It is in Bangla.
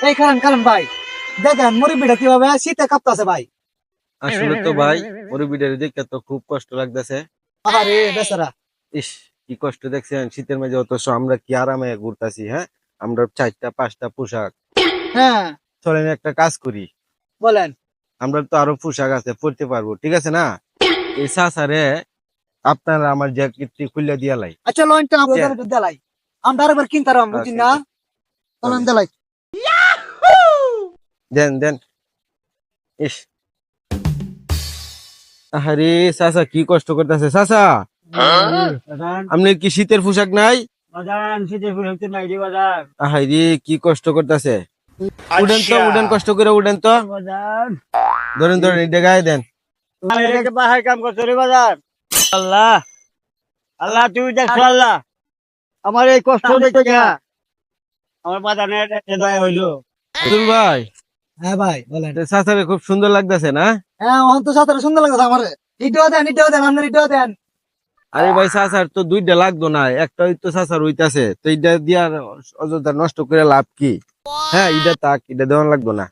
এই কারণ কারণ ভাই দেখেন মুরব্বিটা কিভাবে শীতে কাঁপতাছে ভাই। আসলে তো ভাই মুরব্বিদের দেখতে তো খুব কষ্ট লাগতেছে। আরে বেচারা। ইস, কি কষ্ট দেখছেন শীতের মাঝে, অথচ আমরা কি আরামে ঘুরতাছি। হ্যাঁ, আমরা 4টা 5টা পোশাক। হ্যাঁ চলেন একটা কাজ করি, বলেন। আমরা তো আরো পোশাক আছে পরতে পারবো, ঠিক আছে না? এই সাসারে আপনারা আমার জ্যাকেটটি খুলে দিয়া লাই। আচ্ছা লইনটা আমাদের একটু দেলাই, আমরা আরেকবার কিনতারাম বুঝি না। চলেন দেলাই। দেন দেন। ইস, আরে চাচা কি কষ্ট করতেছে চাচা। আপনার কি শীতের পোশাক নাই? আহারে কি কষ্ট করতেছে। উঠেন তো, উঠেন, কষ্ট করে উঠেন তো। ধরেন ধরেন, এটা গায়ে দেন। কাম করছো রে বাজার। আল্লাহ আল্লাহ, তুমি দেখছো আল্লাহ আমার এই কষ্ট দেখে আমার বাজানের দয়া হইলো। অতুল ভাই, হ্যাঁ ভাই বলেন। চাচারে খুব সুন্দর লাগতেছে না? হ্যাঁ অহন তো সাথে সুন্দর লাগছে আমার। ইটাও দেন ইটাও দেন আপনার ইটাও দেন। আরে ভাই চাচার তো 2টা লাগতো না, একটা তো চাচার হইতাছে, তো এটা দিয়া অযথা নষ্ট করে লাভ কি? হ্যাঁ, এটা তাক, এটা দেওয়ান লাগতো না।